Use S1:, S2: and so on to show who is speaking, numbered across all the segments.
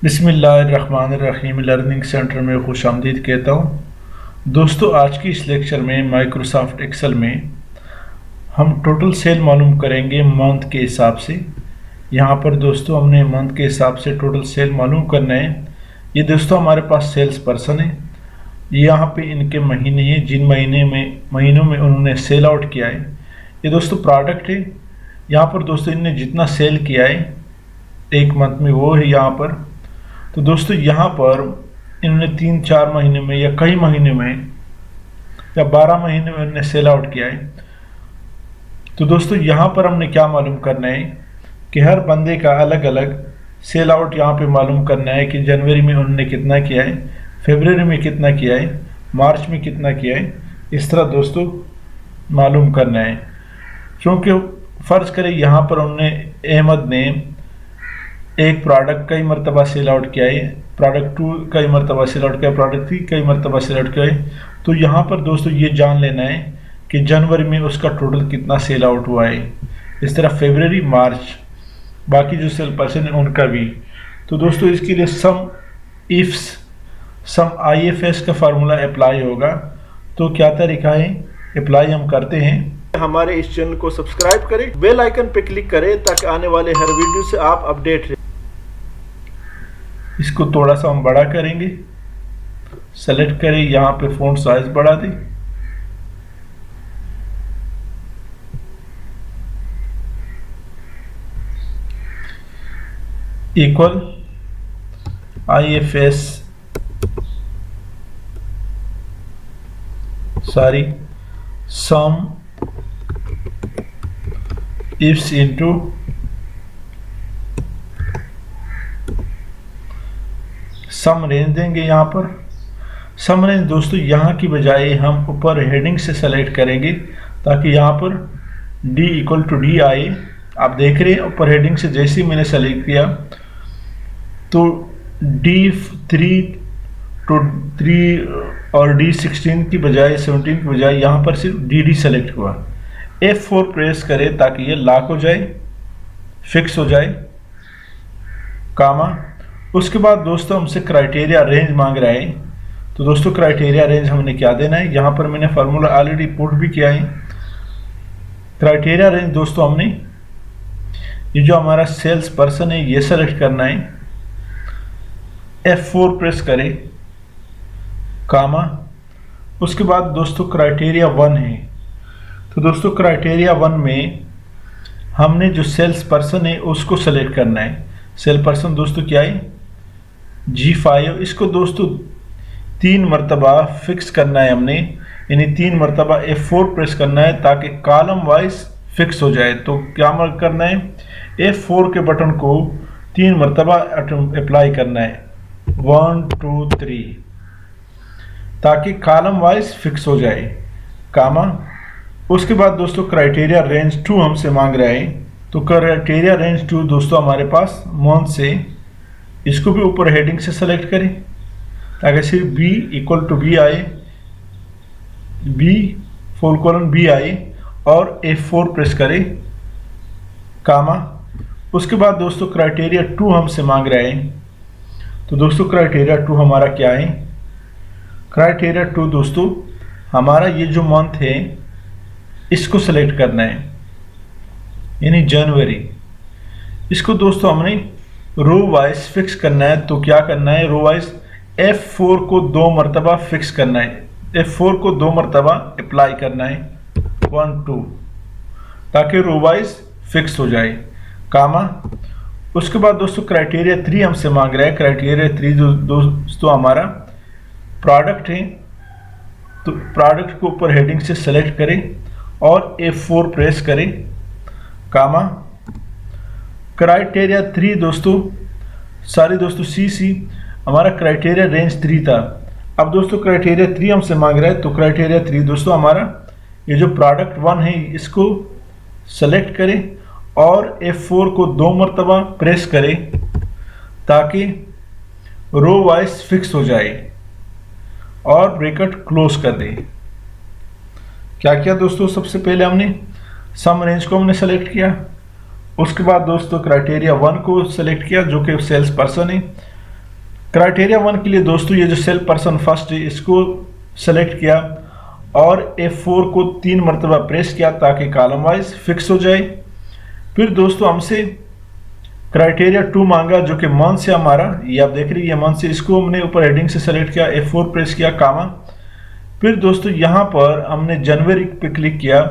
S1: बिस्मिल्लाहिर्रहमानिर्रहीम learning centre में खुश आमदीद कहता हूँ। दोस्तों, आज की इस लेक्चर में माइक्रोसॉफ्ट एक्सेल में हम टोटल सेल मालूम करेंगे मंथ के हिसाब से। यहाँ पर दोस्तों हमने मंथ के हिसाब से टोटल सेल मालूम करना है। ये दोस्तों हमारे पास सेल्स पर्सन है। यहाँ पे इनके महीने हैं, जिन महीनों में उन्होंने सेल आउट किया है। ये दोस्तों प्रोडक्ट है। यहाँ पर दोस्तों इन्होंने जितना सेल किया है एक मंथ में वो है यहाँ पर। तो दोस्तों यहाँ पर इन्होंने 3-4 महीने में या कई महीने में या 12 महीने में इन्होंने सेल आउट किया है। तो दोस्तों यहाँ पर हमने क्या मालूम करना है कि हर बंदे का अलग अलग सेल आउट यहाँ पे मालूम करना है कि जनवरी में उन्होंने कितना किया है, फरवरी में कितना किया है, मार्च में कितना किया है। इस तरह दोस्तों मालूम करना है। क्योंकि फ़र्ज़ करें यहाँ पर उन्होंने अहमद ने एक प्रोडक्ट कई मरतबा सेल आउट किया है, प्रोडक्ट 2 कई मरतबा सेल आउट किया है, प्रोडक्ट 3 कई मरतबा सेल आउट किया है। तो यहाँ पर दोस्तों ये जान लेना है कि जनवरी में उसका टोटल कितना सेल आउट हुआ है। इस तरह फरवरी, मार्च, बाकी जो सेल पर्सन है उनका भी। तो दोस्तों इसके लिए सम IFS का फार्मूला अप्लाई होगा। तो क्या तरीका है, अप्लाई हम करते हैं। हमारे इस चैनल को सब्सक्राइब करें, बेल आइकन पे क्लिक करें ताकि आने वाले हर वीडियो से आप अपडेट रहें। इसको थोड़ा सा हम बड़ा करेंगे, सेलेक्ट करें, यहाँ पे फ़ॉन्ट साइज बढ़ा दें। Equal IFS sum ifs into sum range देंगे। यहाँ पर सम रेंज दोस्तों यहाँ की बजाय हम ऊपर हेडिंग से सेलेक्ट करेंगे ताकि यहाँ पर D इक्वल टू D आए। आप देख रहे हैं ऊपर हेडिंग से जैसे ही मैंने सेलेक्ट किया तो D3 to 3 और D16 की बजाय 17 की बजाय यहाँ पर सिर्फ DD सेलेक्ट हुआ। F4 प्रेस करें ताकि ये लॉक हो जाए, फिक्स हो जाए, कामा। उसके बाद दोस्तों हमसे क्राइटेरिया रेंज मांग रहा है। तो दोस्तों क्राइटेरिया रेंज हमने क्या देना है, यहाँ पर मैंने फार्मूला ऑलरेडी पुट भी किया है। क्राइटेरिया रेंज दोस्तों हमने ये जो हमारा सेल्स पर्सन है ये सेलेक्ट करना है। F4 प्रेस करें, कामा। उसके बाद दोस्तों क्राइटेरिया 1 है। तो दोस्तों क्राइटेरिया 1 में हमने जो सेल्स पर्सन है उसको सेलेक्ट करना है। सेल पर्सन दोस्तों क्या है, G5। इसको दोस्तों 3 मरतबा फिक्स करना है हमने, यानी 3 मरतबा F4 प्रेस करना है ताकि कॉलम वाइज फिक्स हो जाए। तो क्या करना है, F4 के बटन को 3 मरतबा अप्लाई करना है, 1 2 3, ताकि कॉलम वाइज फिक्स हो जाए, कामा। उसके बाद दोस्तों क्राइटेरिया रेंज 2 हमसे मांग रहा है। तो क्राइटेरिया रेंज 2 दोस्तों हमारे पास मंथ से, इसको भी ऊपर हेडिंग से सेलेक्ट करें ताकि सिर्फ B इक्वल टू B आए, B : B आए और F4 प्रेस करें, कामा। उसके बाद दोस्तों क्राइटेरिया 2 हमसे मांग रहे हैं। तो दोस्तों क्राइटेरिया 2 हमारा क्या है, क्राइटेरिया 2 दोस्तों हमारा ये जो मंथ है इसको सेलेक्ट करना है, यानी जनवरी। इसको दोस्तों हमने रो वाइज फिक्स करना है। तो क्या करना है, रो वाइज F4 को 2 मरतबा फिक्स करना है, F4 को 2 मरतबा अप्लाई करना है, 1 2, ताकि रो वाइज फिक्स हो जाए, कामा। उसके बाद दोस्तों क्राइटेरिया 3 हमसे मांग रहा है। क्राइटेरिया 3 दोस्तों हमारा प्रोडक्ट है। तो प्रोडक्ट को ऊपर हेडिंग से सेलेक्ट करें और F4 प्रेस करें, कामा। क्राइटेरिया 3 दोस्तों CC हमारा क्राइटेरिया रेंज 3 था। अब दोस्तों क्राइटेरिया 3 हमसे मांग रहा है। तो क्राइटेरिया 3 दोस्तों हमारा ये जो प्रोडक्ट 1 है इसको सेलेक्ट करें और F4 को 2 मरतबा प्रेस करें ताकि रो वाइज फिक्स हो जाए और ब्रैकेट क्लोज कर दें। क्या किया दोस्तों, सबसे पहले हमने सम रेंज को हमने सेलेक्ट किया। उसके बाद दोस्तों क्राइटेरिया 1 को सेलेक्ट किया जो कि सेल्स पर्सन है। क्राइटेरिया 1 के लिए दोस्तों ये जो सेल पर्सन फर्स्ट है इसको सेलेक्ट किया और F4 को 3 मरतबा प्रेस किया ताकि कॉलम वाइज फिक्स हो जाए। फिर दोस्तों हमसे क्राइटेरिया 2 मांगा जो कि मंथ से हमारा, ये आप देख रही है मंथ से, इसको हमने ऊपर हेडिंग से सेलेक्ट किया, F4 प्रेस किया, कामा। फिर दोस्तों यहाँ पर हमने जनवरी पे क्लिक किया,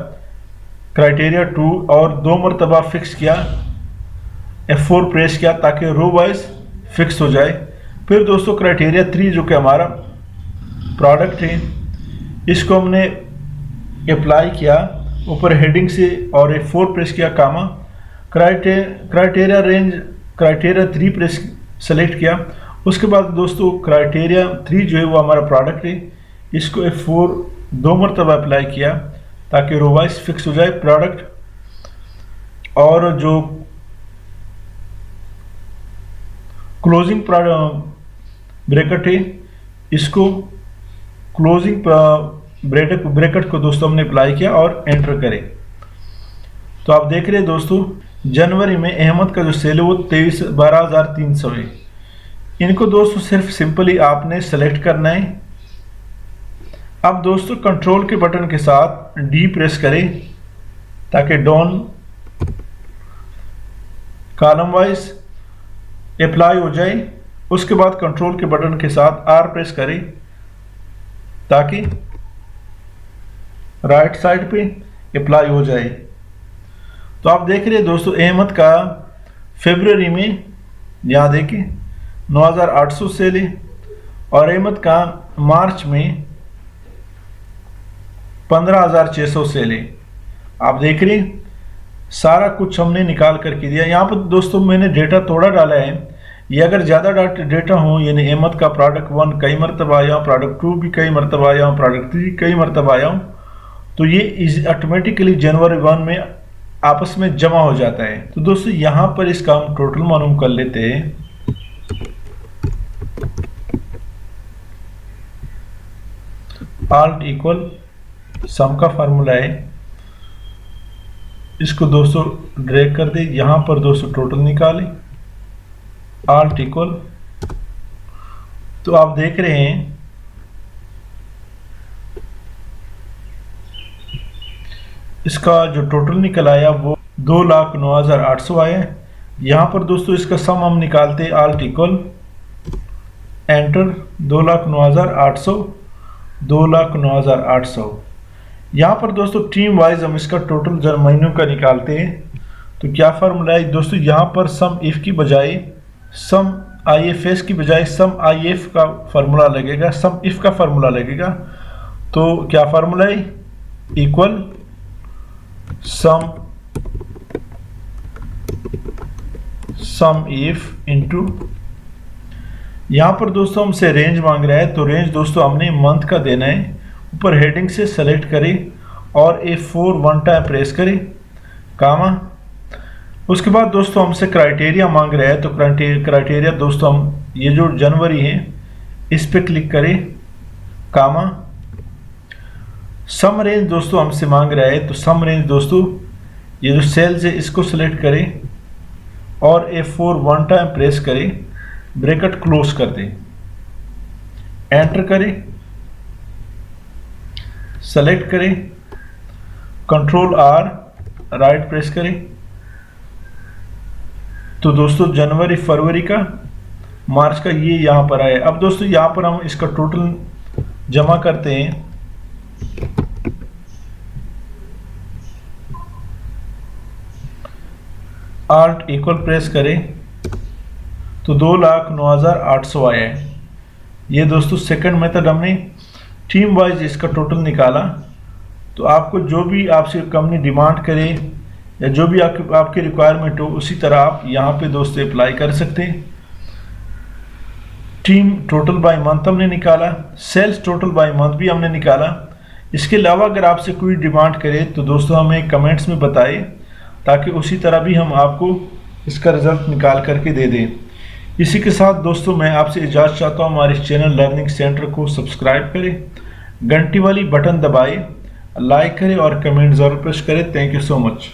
S1: क्राइटेरिया 2 और 2 मरतबा फिक्स किया, F4 प्रेस किया ताकि रो वाइज फिक्स हो जाए। फिर दोस्तों क्राइटेरिया 3 जो कि हमारा प्रोडक्ट है इसको हमने अप्लाई किया ऊपर हेडिंग से और F4 प्रेस किया, comma. Criteria range criteria 3 press select किया। उसके बाद दोस्तों क्राइटेरिया 3 जो है वो हमारा प्रोडक्ट है, इसको F4 2 मरतबा अप्लाई किया ताकि रो वाइज फिक्स हो जाए प्रोडक्ट। और जो क्लोजिंग ब्रैकेट है इसको क्लोजिंग ब्रैकेट को दोस्तों हमने अप्लाई किया और एंटर करें। तो आप देख रहे हैं दोस्तों जनवरी में अहमद का जो सेल है वो 12,300 है। इनको दोस्तों सिर्फ सिंपली आपने सेलेक्ट करना है। अब दोस्तों कंट्रोल के बटन के साथ डी प्रेस करें ताकि डाउन कॉलम वाइज अप्लाई हो जाए। उसके बाद कंट्रोल के बटन के साथ आर प्रेस करें ताकि राइट साइड पे अप्लाई हो जाए। तो आप देख रहे हैं दोस्तों अहमद का फरवरी में यहाँ देखिए 9,800 सेल है और अहमद का मार्च में 15,600 सेल है। आप देख रहे हैं सारा कुछ हमने निकाल करके दिया। यहाँ पर दोस्तों मैंने डेटा थोड़ा डाला है, ये अगर ज़्यादा डेटा हो यानी अहमद का प्रोडक्ट 1 कई मरतबा आया, प्रोडक्ट 2 भी कई मरतबा आया, प्रोडक्ट 3 कई मरतबा आया, तो ये ऑटोमेटिकली जनवरी 1 में आपस में जमा हो जाता है। तो दोस्तों यहाँ पर इसका हम टोटल मालूम कर लेते हैं। आल्ट इक्वल सम का फार्मूला है, इसको दोस्तों ड्रैग कर दे, यहाँ पर दोस्तों टोटल निकालें, आल्ट इक्वल। तो आप देख रहे हैं इसका जो टोटल निकल आया वो 2,09,800 आया है। यहाँ पर दोस्तों इसका सम हम निकालते हैं, आल्ट इक्वल एंटर, 2,09,800 2,09,800। यहाँ पर दोस्तों टीम वाइज हम इसका टोटल जर महीनों का निकालते हैं तो क्या फार्मूला है दोस्तों, यहाँ पर सम इफ की बजाय सम IFS की बजाय सम IF का फार्मूला लगेगा, सम इफ का फार्मूला लगेगा। तो क्या फार्मूला है, इक्वल सम इफ इनटू, यहाँ पर दोस्तों हमसे रेंज मांग रहा है तो रेंज दोस्तों हमने मंथ का देना है। ऊपर हेडिंग से सेलेक्ट करें और F4 1 टाइम प्रेस करें, कामा। उसके बाद दोस्तों हमसे क्राइटेरिया मांग रहा है तो क्राइटेरिया दोस्तों हम ये जो जनवरी है इस पे क्लिक करें, कामा। सम रेंज दोस्तों हमसे मांग रहा है तो सम रेंज दोस्तों ये जो सेल्स है इसको सेलेक्ट करें और F4 1 टाइम प्रेस करें, ब्रैकेट क्लोज कर दें, एंटर करें, सेलेक्ट करें, कंट्रोल R राइट प्रेस करें। तो दोस्तों जनवरी, फरवरी का, मार्च का ये यहाँ पर आया। अब दोस्तों यहाँ पर हम इसका टोटल जमा करते हैं। आल्ट इक्वल प्रेस करें तो 2,09,800 आया है। ये दोस्तों सेकंड मेथड हमने टीम वाइज इसका टोटल निकाला। तो आपको जो भी आपसे कंपनी डिमांड करे या जो भी आपकी रिक्वायरमेंट हो उसी तरह आप यहाँ पे दोस्तों अप्लाई कर सकते हैं। टीम टोटल बाय मंथ हमने निकाला, सेल्स टोटल बाय मंथ भी हमने निकाला। इसके अलावा अगर आपसे कोई डिमांड करे तो दोस्तों हमें कमेंट्स में बताएं ताकि उसी तरह भी हम आपको इसका रिजल्ट निकाल करके दे दें। इसी के साथ दोस्तों मैं आपसे इजाज़त चाहता हूँ, हमारे चैनल लर्निंग सेंटर को सब्सक्राइब करें, घंटी वाली बटन दबाएं, लाइक करें और कमेंट ज़रूर प्रेस करें। Thank you so much.